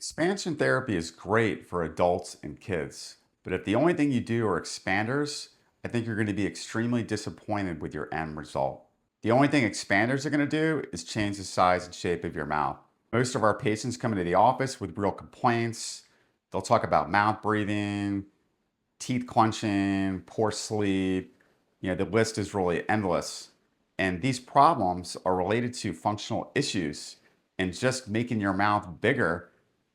Expansion therapy is great for adults and kids, but if the only thing you do are expanders, I think you're going to be extremely disappointed with your end result. The only thing expanders are going to do is change the size and shape of your mouth. Most of our patients come into the office with real complaints. They'll talk about mouth breathing, teeth clenching, poor sleep. The list is really endless. And these problems are related to functional issues, and just making your mouth bigger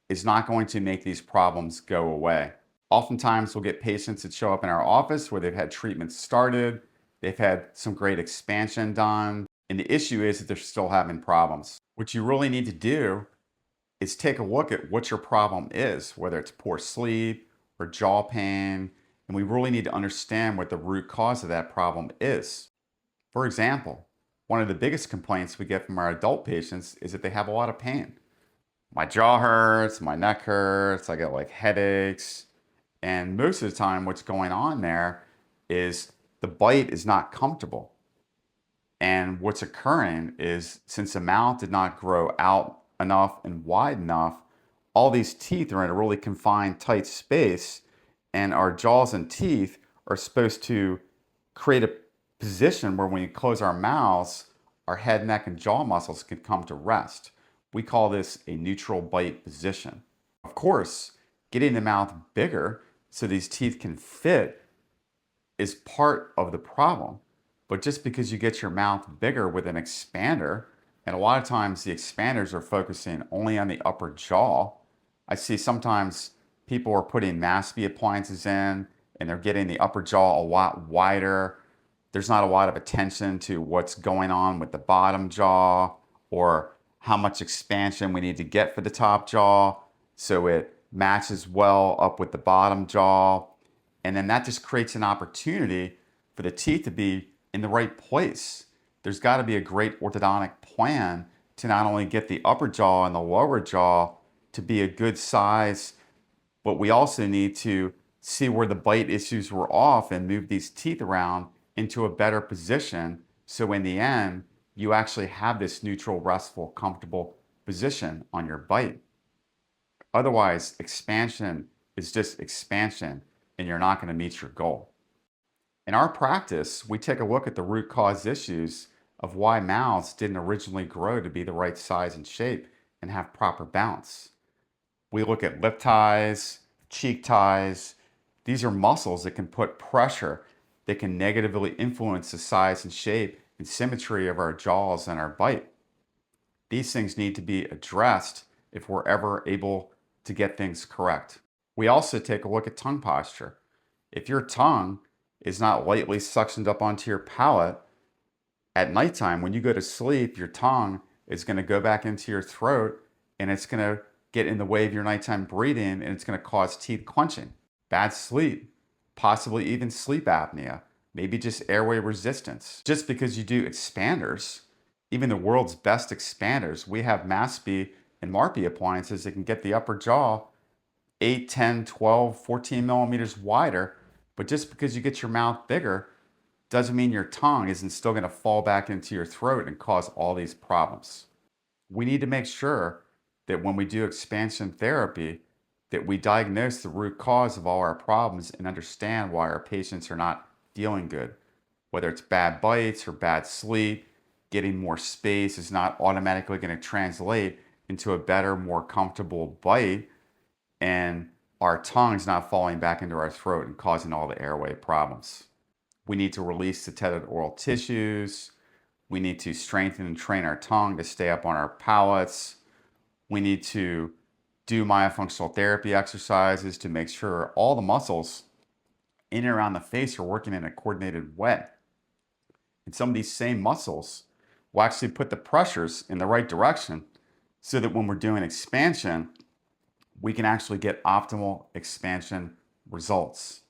is not going to make these problems go away. Oftentimes, we'll get patients that show up in our office where they've had treatment started, they've had some great expansion done, and the issue is that they're still having problems. What you really need to do is take a look at what your problem is, whether it's poor sleep or jaw pain, and we really need to understand what the root cause of that problem is. For example, one of the biggest complaints we get from our adult patients is that they have a lot of pain. My jaw hurts, my neck hurts, I get like headaches. And most of the time, what's going on there is the bite is not comfortable. And what's occurring is, since the mouth did not grow out enough and wide enough, all these teeth are in a really confined, tight space. And our jaws and teeth are supposed to create a position where when we close our mouths, our head, neck, and jaw muscles can come to rest. We call this a neutral bite position. Of course, getting the mouth bigger so these teeth can fit is part of the problem. But just because you get your mouth bigger with an expander, and a lot of times the expanders are focusing only on the upper jaw. I see sometimes people are putting Massby appliances in and they're getting the upper jaw a lot wider. There's not a lot of attention to what's going on with the bottom jaw or how much expansion we need to get for the top jaw so it matches well up with the bottom jaw. And then that just creates an opportunity for the teeth to be in the right place. There's got to be a great orthodontic plan to not only get the upper jaw and the lower jaw to be a good size, but we also need to see where the bite issues were off and move these teeth around into a better position. So in the end, you actually have this neutral, restful, comfortable position on your bite. Otherwise, expansion is just expansion and you're not going to meet your goal. In our practice, we take a look at the root cause issues of why mouths didn't originally grow to be the right size and shape and have proper balance. We look at lip ties, cheek ties. These are muscles that can put pressure that can negatively influence the size and shape and symmetry of our jaws and our bite. These things need to be addressed if we're ever able to get things correct. We also take a look at tongue posture. If your tongue is not lightly suctioned up onto your palate, at nighttime when you go to sleep, your tongue is going to go back into your throat and it's going to get in the way of your nighttime breathing and it's going to cause teeth clenching, bad sleep, possibly even sleep apnea, maybe just airway resistance. Just because you do expanders, even the world's best expanders, we have Massby and Marpy appliances that can get the upper jaw 8, 10, 12, 14 millimeters wider. But just because you get your mouth bigger doesn't mean your tongue isn't still going to fall back into your throat and cause all these problems. We need to make sure that when we do expansion therapy, that we diagnose the root cause of all our problems and understand why our patients are not feeling good. Whether it's bad bites or bad sleep, getting more space is not automatically going to translate into a better, more comfortable bite, and our tongue's not falling back into our throat and causing all the airway problems. We need to release the tethered oral tissues. We need to strengthen and train our tongue to stay up on our palates. We need to do myofunctional therapy exercises to make sure all the muscles in and around the face are working in a coordinated way. And some of these same muscles will actually put the pressures in the right direction so that when we're doing expansion, we can actually get optimal expansion results.